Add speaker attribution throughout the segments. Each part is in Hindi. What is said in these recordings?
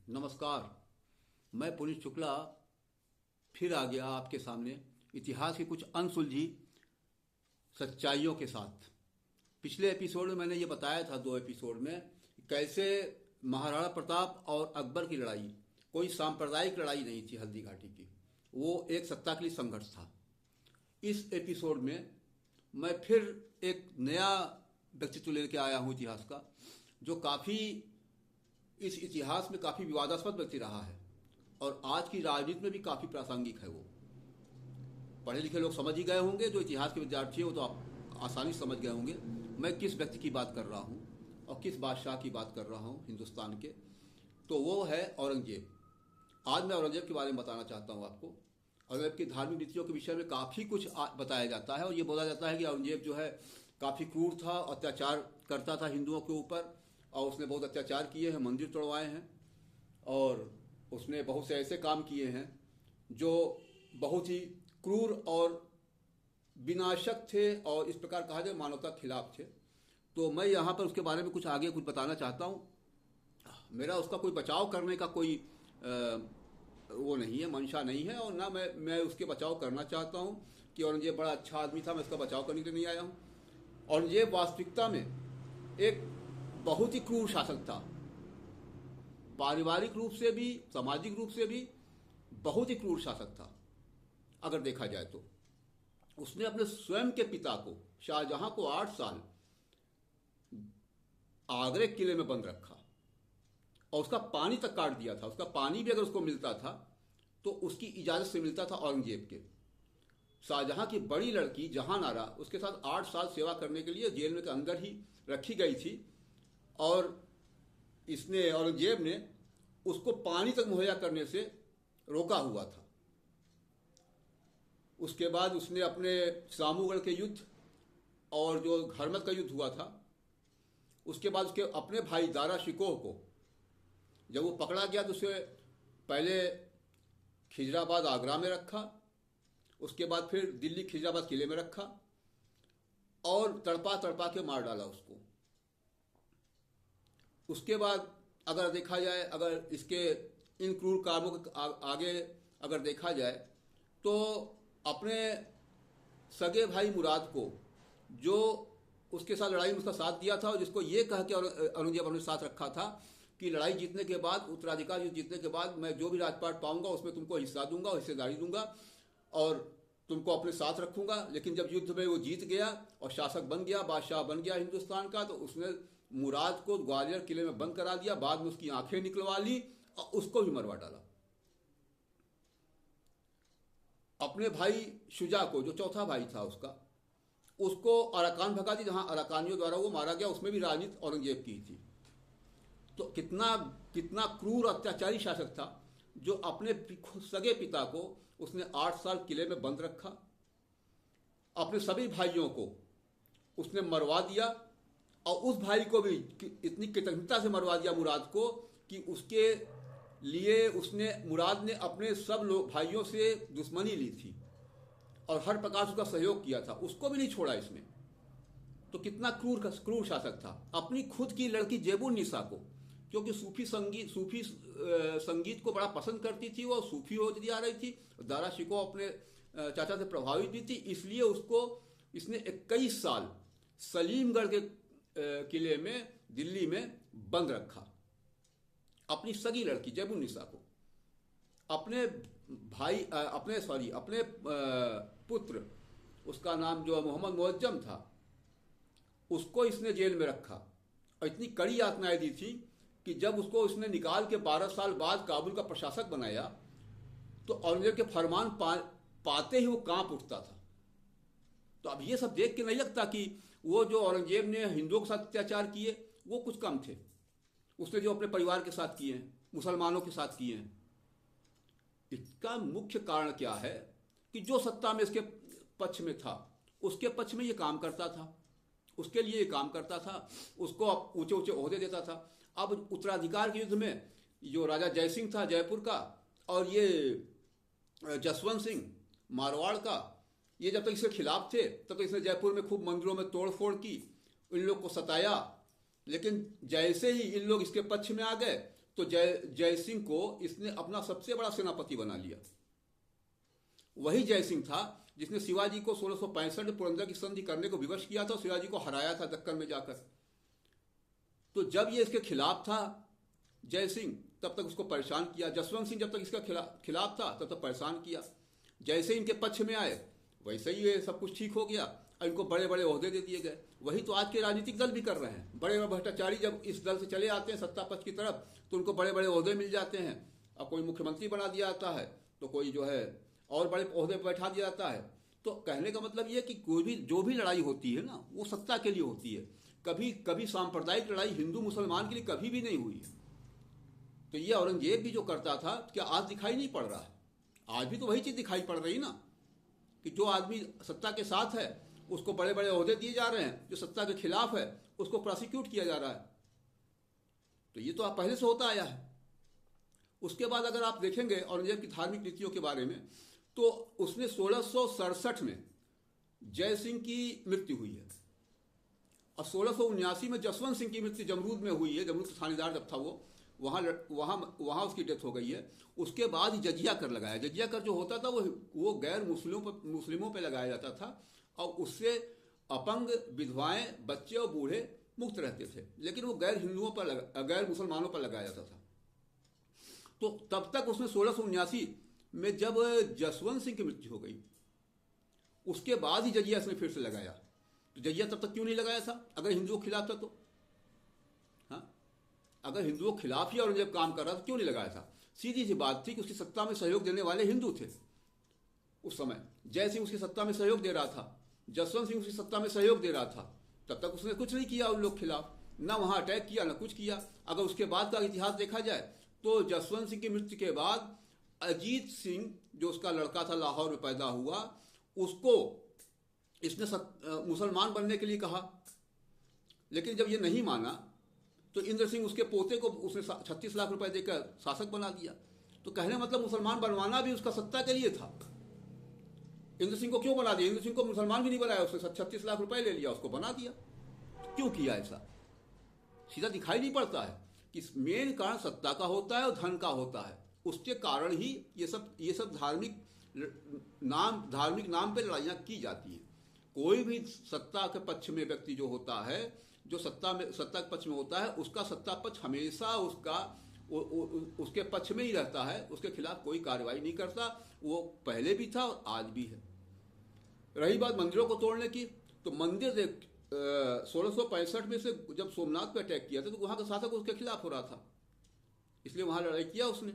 Speaker 1: नमस्कार। मैं पुनीत शुक्ला फिर आ गया आपके सामने इतिहास की कुछ अनसुलझी सच्चाइयों के साथ। पिछले एपिसोड में मैंने ये बताया था, दो एपिसोड में, कैसे महाराणा प्रताप और अकबर की लड़ाई कोई सांप्रदायिक लड़ाई नहीं थी हल्दी घाटी की, वो एक सत्ता के लिए संघर्ष था। इस एपिसोड में मैं फिर एक नया व्यक्तित्व लेकर आया हूँ इतिहास का, जो काफ़ी इस इतिहास में काफ़ी विवादास्पद व्यक्ति रहा है और आज की राजनीति में भी काफ़ी प्रासंगिक है। वो पढ़े लिखे लोग समझ ही गए होंगे, जो इतिहास के विद्यार्थी हैं वो तो आप आसानी से समझ गए होंगे मैं किस व्यक्ति की बात कर रहा हूँ और किस बादशाह की बात कर रहा हूँ हिंदुस्तान के। तो वो है औरंगजेब। आज मैं औरंगजेब के बारे में बताना चाहता हूँ आपको। औरंगजेब की धार्मिक नीतियों के विषय में काफ़ी कुछ बताया जाता है और ये बोला जाता है कि औरंगजेब जो है काफ़ी क्रूर था, अत्याचार करता था हिंदुओं के ऊपर और उसने बहुत अत्याचार किए हैं, मंदिर तोड़वाए हैं और उसने बहुत से ऐसे काम किए हैं जो बहुत ही क्रूर और विनाशक थे और इस प्रकार कहा जाए मानवता के खिलाफ थे। तो मैं यहाँ पर उसके बारे में कुछ आगे कुछ बताना चाहता हूँ। मेरा उसका कोई बचाव करने का कोई वो नहीं है, मंशा नहीं है और ना मैं उसके बचाव करना चाहता हूँ कि औरंगजेब बड़ा अच्छा आदमी था, मैं उसका बचाव करने के लिए नहीं आया हूँ। औरंगजेब वास्तविकता में एक बहुत ही क्रूर शासक था, पारिवारिक रूप से भी सामाजिक रूप से भी बहुत ही क्रूर शासक था। अगर देखा जाए तो उसने अपने स्वयं के पिता को, शाहजहां को 8 साल आगरे किले में बंद रखा और उसका पानी तक काट दिया था। उसका पानी भी अगर उसको मिलता था तो उसकी इजाजत से मिलता था औरंगजेब के। शाहजहां की बड़ी लड़की जहानारा उसके साथ 8 साल सेवा करने के लिए जेल में के अंदर ही रखी गई थी और इसने औरंगजेब ने उसको पानी तक मुहैया करने से रोका हुआ था। उसके बाद उसने अपने सामूगढ़ के युद्ध और जो घरमत का युद्ध हुआ था, उसके बाद उसके अपने भाई दारा शिकोह को जब वो पकड़ा गया तो उसे पहले खिजराबाद आगरा में रखा, उसके बाद फिर दिल्ली खिजराबाद किले में रखा और तड़पा तड़पा के मार डाला उसको। उसके बाद अगर देखा जाए, अगर इसके इन क्रूर कामों के आगे अगर देखा जाए तो अपने सगे भाई मुराद को, जो उसके साथ लड़ाई में उसका साथ दिया था और जिसको ये कह के औरंगजेब अपने साथ रखा था कि लड़ाई जीतने के बाद, उत्तराधिकार युद्ध जीतने के बाद मैं जो भी राजपाट पाऊंगा उसमें तुमको हिस्सा दूंगा, हिस्सेदारी दूंगा और तुमको अपने साथ रखूंगा। लेकिन जब युद्ध में वो जीत गया और शासक बन गया, बादशाह बन गया हिंदुस्तान का, तो उसने मुराद को ग्वालियर किले में बंद करा दिया। बाद में उसकी आंखें निकलवा ली और उसको भी मरवा डाला। अपने भाई शुजा को, जो चौथा भाई था उसका, उसको अराकान भगा दी, जहां अराकानियों द्वारा वो मारा गया। उसमें भी राजनीति औरंगजेब की थी। तो कितना कितना क्रूर अत्याचारी शासक था जो अपने सगे पिता को उसने 8 साल किले में बंद रखा, अपने सभी भाइयों को उसने मरवा दिया और उस भाई को भी इतनी कृतज्ञता से मरवा दिया मुराद को कि उसके लिए उसने, मुराद ने अपने सब लोग भाइयों से दुश्मनी ली थी और हर प्रकार से उसका सहयोग किया था, उसको भी नहीं छोड़ा इसमें। तो कितना क्रूर शासक था। अपनी खुद की लड़की जेबुन्निसा को, क्योंकि सूफी संगीत को बड़ा पसंद करती थी, वो सूफी होती जा रही थी, दारा शिकोह अपने चाचा से प्रभावित भी थी, इसलिए उसको इसने 21 साल सलीमगढ़ के किले में दिल्ली में बंद रखा। अपनी सगी लड़की जेबुन्निसा को, अपने पुत्र, उसका नाम जो मोहम्मद मुअज्जम था, उसको इसने जेल में रखा और इतनी कड़ी यातनाएं दी थी कि जब उसको इसने निकाल के 12 साल बाद काबुल का प्रशासक बनाया तो औरंगजेब के फरमान पाते ही वो कांप उठता था। तो अब ये सब देख के नहीं लगता कि वो जो औरंगजेब ने हिंदुओं के साथ अत्याचार किए वो कुछ कम थे, उसने जो अपने परिवार के साथ किए हैं, मुसलमानों के साथ किए हैं। इसका मुख्य कारण क्या है कि जो सत्ता में इसके पक्ष में था उसके पक्ष में ये काम करता था, उसके लिए ये काम करता था, उसको ऊंचे ऊंचे ओहदे देता था। अब उत्तराधिकार के युद्ध में जो राजा जयसिंह था जयपुर का और ये जसवंत सिंह मारवाड़ का, ये जब तक इसके खिलाफ थे तब तक इसने जयपुर में खूब मंदिरों में तोड़ फोड़ की, इन लोग को सताया। लेकिन जैसे ही इन लोग इसके पक्ष में आ गए तो जय सिंह को इसने अपना सबसे बड़ा सेनापति बना लिया। वही जय सिंह था जिसने शिवाजी को 1665 में पुरंदर की संधि करने को विवश किया था, शिवाजी को हराया था दक्कन में जाकर। तो जब ये इसके खिलाफ था जय सिंह, तब तक उसको परेशान किया। जसवंत सिंह जब तक इसका खिलाफ था तब तक परेशान किया। जैसे इनके पक्ष में आए वैसे ही ये सब कुछ ठीक हो गया और इनको बड़े बड़े ओहदे दे दिए गए। वही तो आज के राजनीतिक दल भी कर रहे हैं। बड़े बड़े भ्रष्टाचारी जब इस दल से चले आते हैं सत्ता पक्ष की तरफ तो उनको बड़े बड़े ओहदे मिल जाते हैं। अब कोई मुख्यमंत्री बना दिया जाता है तो कोई जो है और बड़े ओहदे पर बैठा दिया जाता है। तो कहने का मतलब ये कि कोई भी जो भी लड़ाई होती है ना, वो सत्ता के लिए होती है। कभी कभी सांप्रदायिक लड़ाई हिंदू मुसलमान के लिए कभी भी नहीं हुई है। तो ये औरंगजेब भी जो करता था, क्या आज दिखाई नहीं पड़ रहा है? आज भी तो वही चीज दिखाई पड़ रही ना, कि जो आदमी सत्ता के साथ है उसको बड़े बड़े ओहदे दिए जा रहे हैं, जो सत्ता के खिलाफ है उसको प्रोसिक्यूट किया जा रहा है। तो ये तो आप पहले से होता आया है। उसके बाद अगर आप देखेंगे औरंगजेब की धार्मिक नीतियों के बारे में, तो उसने 1667 में जय सिंह की मृत्यु हुई है और 1679 में जसवंत सिंह की मृत्यु जमरूद में हुई है। जमरूद का थानेदार जब था वहाँ उसकी डेथ हो गई है। उसके बाद जजिया कर लगाया। जजिया कर जो होता था वो गैर मुस्लिमों पे लगाया जाता था और उससे अपंग, विधवाएं, बच्चे और बूढ़े मुक्त रहते थे, लेकिन वो गैर मुसलमानों पर लगाया जाता था। तो तब तक उसने 1679 में जब जसवंत सिंह की मृत्यु हो गई उसके बाद ही जजिया इसने फिर से लगाया। तो जजिया तब तक क्यों नहीं लगाया था अगर हिंदुओं के खिलाफ था? तो हाँ, अगर हिंदुओं के खिलाफ ही औरंगजेब काम कर रहा था क्यों नहीं लगाया था? सीधी सी बात थी कि उसकी सत्ता में सहयोग देने वाले हिंदू थे उस समय। जय सिंह उसकी सत्ता में सहयोग दे रहा था, जसवंत सिंह उसकी सत्ता में सहयोग दे रहा था। तब तक उसने कुछ नहीं किया उन लोग के खिलाफ, ना वहां अटैक किया ना कुछ किया। अगर उसके बाद का इतिहास देखा जाए तो जसवंत सिंह की मृत्यु के बाद अजीत सिंह जो उसका लड़का था, लाहौर में पैदा हुआ, उसको इसने मुसलमान बनने के लिए कहा। लेकिन जब ये नहीं माना तो इंद्र सिंह उसके पोते को उसने 36 लाख रुपए देकर शासक बना दिया। तो कहने मतलब मुसलमान बनवाना भी उसका सत्ता के लिए था। इंद्र सिंह को क्यों बना दिया? इंद्र सिंह को मुसलमान भी नहीं बनाया, उसने 36 लाख रुपए ले लिया, उसको बना दिया। क्यों किया ऐसा? सीधा दिखाई नहीं पड़ता है कि मेन कारण सत्ता का होता है और धन का होता है। उसके कारण ही ये सब धार्मिक नाम पे लड़ाइयाँ की जाती हैं। कोई भी सत्ता के पक्ष में व्यक्ति जो होता है, जो सत्ता के पक्ष में होता है, उसका सत्ता पक्ष हमेशा उसके पक्ष में ही रहता है, उसके खिलाफ कोई कार्रवाई नहीं करता। वो पहले भी था और आज भी है। रही बात मंदिरों को तोड़ने की, तो मंदिर 1665 में से जब सोमनाथ पे अटैक किया था तो वहां का शासक उसके खिलाफ हो रहा था, इसलिए वहां लड़ाई किया उसने।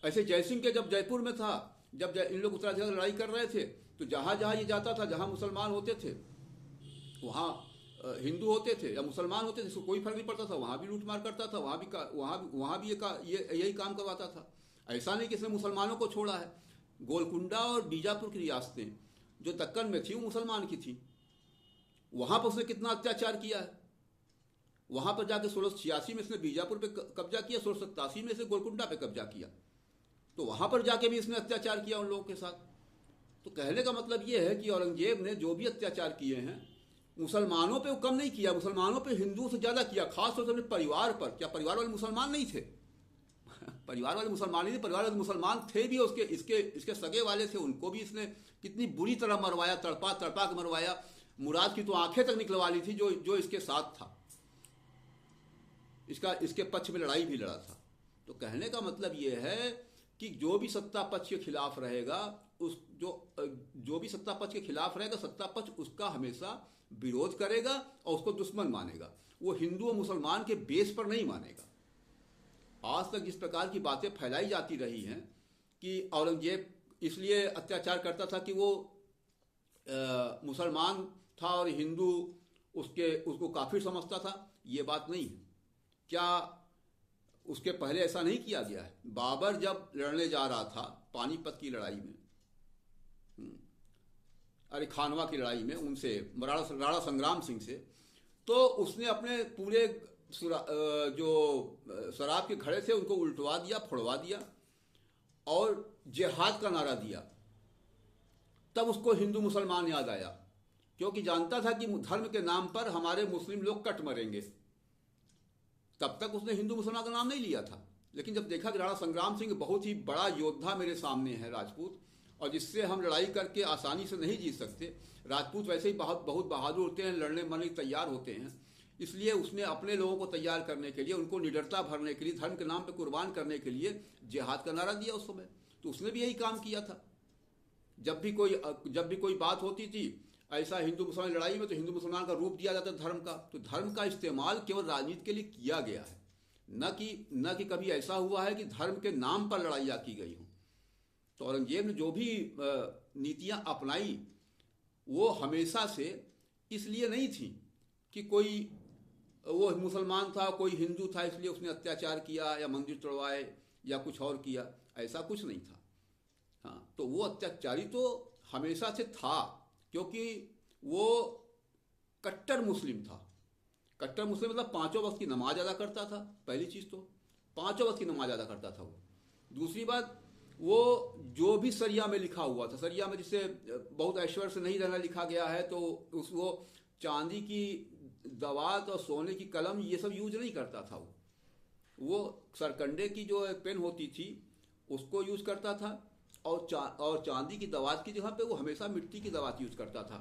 Speaker 1: ऐसे जयसिंह के जब जयपुर में था, जब इन लोग उत्तराधिकार लड़ाई कर रहे थे, तो जहां जहां ये जाता था, जहां मुसलमान होते थे वहां हिंदू होते थे या मुसलमान होते थे, इसको कोई फर्क नहीं पड़ता था। वहां भी लूटमार करता था, वहां भी यही काम करवाता था। ऐसा नहीं कि इसने मुसलमानों को छोड़ा है। गोलकुंडा और बीजापुर की रियासतें जो दक्कन में थी वो मुसलमान की थी, वहां पर उसने कितना अत्याचार किया है। वहां पर जाके 1686 में इसने बीजापुर पे कब्जा किया, 1687 में इसने गोलकुंडा पे कब्जा किया। तो वहां पर जाके भी इसने अत्याचार किया उन लोगों के साथ। तो कहने का मतलब यह है कि औरंगजेब ने जो भी अत्याचार किए हैं मुसलमानों पे वो कम नहीं किया, मुसलमानों पे हिंदुओं से ज्यादा किया, खासतौर से अपने परिवार पर। क्या परिवार वाले मुसलमान नहीं थे? परिवार वाले मुसलमान ही थे, परिवार वाले मुसलमान थे भी, इसके सगे वाले थे, उनको भी इसने कितनी बुरी तरह मरवाया, तड़पा के मरवाया। मुराद की तो आंखें तक निकलवा ली थी जो इसके साथ था, इसके पक्ष में लड़ाई भी लड़ा था। तो कहने का मतलब यह है कि जो भी सत्ता पक्ष के खिलाफ रहेगा, जो भी सत्ता पक्ष के खिलाफ रहेगा, सत्ता पक्ष उसका हमेशा विरोध करेगा और उसको दुश्मन मानेगा। वो हिंदू और मुसलमान के बेस पर नहीं मानेगा। आज तक इस प्रकार की बातें फैलाई जाती रही हैं कि औरंगजेब इसलिए अत्याचार करता था कि वो मुसलमान था और हिंदू उसको काफिर समझता था। ये बात नहीं है। क्या उसके पहले ऐसा नहीं किया गया है? बाबर जब लड़ने जा रहा था पानीपत की लड़ाई में, अरे खानवा की लड़ाई में, उनसे राणा संग्राम सिंह से, तो उसने अपने पूरे जो शराब के घड़े थे उनको उल्टवा दिया, फोड़वा दिया और जिहाद का नारा दिया। तब उसको हिंदू मुसलमान याद आया, क्योंकि जानता था कि धर्म के नाम पर हमारे मुस्लिम लोग कट मरेंगे। तब तक उसने हिंदू मुसलमान का नाम नहीं लिया था। लेकिन जब देखा कि राणा संग्राम सिंह बहुत ही बड़ा योद्धा मेरे सामने है राजपूत, और जिससे हम लड़ाई करके आसानी से नहीं जीत सकते, राजपूत वैसे ही बहुत बहादुर होते हैं, लड़ने मरने तैयार होते हैं, इसलिए उसने अपने लोगों को तैयार करने के लिए, उनको निडरता भरने के लिए, धर्म के नाम पे कुर्बान करने के लिए जिहाद का नारा दिया उस समय। तो उसने भी यही काम किया था। जब भी कोई बात होती थी ऐसा हिंदू मुसलमान लड़ाई में, तो हिंदू मुसलमान का रूप दिया जाता धर्म का। तो धर्म का इस्तेमाल केवल राजनीति के लिए किया गया है, न कि कभी ऐसा हुआ है कि धर्म के नाम पर लड़ाइयाँ की गई हों। तो औरंगजेब ने जो भी नीतियाँ अपनाई वो हमेशा से इसलिए नहीं थी कि कोई वो मुसलमान था कोई हिंदू था इसलिए उसने अत्याचार किया या मंदिर तोड़वाए या कुछ और किया, ऐसा कुछ नहीं था। हाँ, तो वो अत्याचारी तो हमेशा से था, क्योंकि वो कट्टर मुस्लिम था। कट्टर मुस्लिम मतलब पांचों वक्त की नमाज अदा करता था, पहली चीज़ तो पांचों वक्त की नमाज अदा करता था वो। दूसरी बात, वो जो भी सरिया में लिखा हुआ था, सरिया में जिसे बहुत ऐश्वर्य से नहीं रहना लिखा गया है, तो वो चांदी की दवात और सोने की कलम ये सब यूज नहीं करता था। वो सरकंडे की जो पेन होती थी उसको यूज करता था, और चांदी की दवात की जगह पे वो हमेशा मिट्टी की दवात यूज करता था।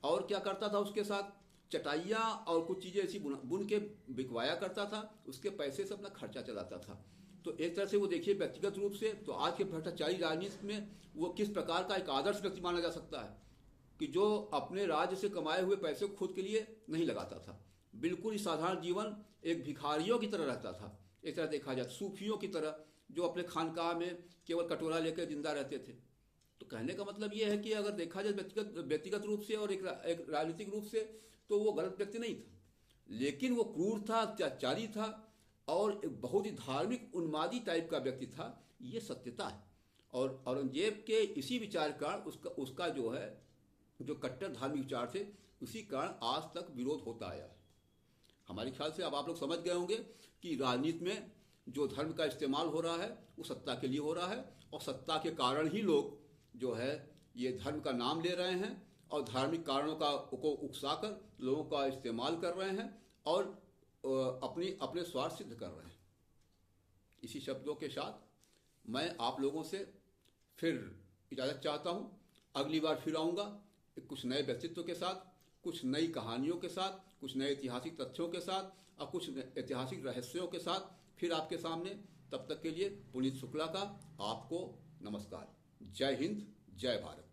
Speaker 1: और क्या करता था, उसके साथ चटाइयाँ और कुछ चीज़ें ऐसी बुन के बिकवाया करता था, उसके पैसे से अपना खर्चा चलाता था। तो एक तरह से वो देखिए व्यक्तिगत रूप से तो आज के भ्रष्टाचारी राजनीति में वो किस प्रकार का एक आदर्श व्यक्ति माना जा सकता है कि जो अपने राज्य से कमाए हुए पैसे को खुद के लिए नहीं लगाता था, बिल्कुल ही साधारण जीवन एक भिखारियों की तरह रहता था। एक तरह देखा जाए सूफियों की तरह, जो अपने खानकाह में केवल कटोरा लेकर जिंदा रहते थे। तो कहने का मतलब ये है कि अगर देखा जाए व्यक्तिगत रूप से और एक राजनीतिक रूप से, तो वो गलत व्यक्ति नहीं था, लेकिन वो क्रूर था, अत्याचारी था और एक बहुत ही धार्मिक उन्मादी टाइप का व्यक्ति था, ये सत्यता है। और औरंगजेब के इसी विचार का उसका जो कट्टर धार्मिक विचार थे, उसी कारण आज तक विरोध होता आया है। हमारे ख्याल से अब आप लोग समझ गए होंगे कि राजनीति में जो धर्म का इस्तेमाल हो रहा है वो सत्ता के लिए हो रहा है, और सत्ता के कारण ही लोग जो है ये धर्म का नाम ले रहे हैं और धार्मिक कारणों को उकसाकर लोगों का इस्तेमाल कर रहे हैं और अपने स्वार्थ सिद्ध कर रहे हैं। इसी शब्दों के साथ मैं आप लोगों से फिर इजाज़त चाहता हूँ। अगली बार फिर आऊँगा कुछ नए व्यक्तित्व के साथ, कुछ नई कहानियों के साथ, कुछ नए ऐतिहासिक तथ्यों के साथ और कुछ ऐतिहासिक रहस्यों के साथ फिर आपके सामने। तब तक के लिए पुनीत शुक्ला का आपको नमस्कार। जय हिंद, जय भारत।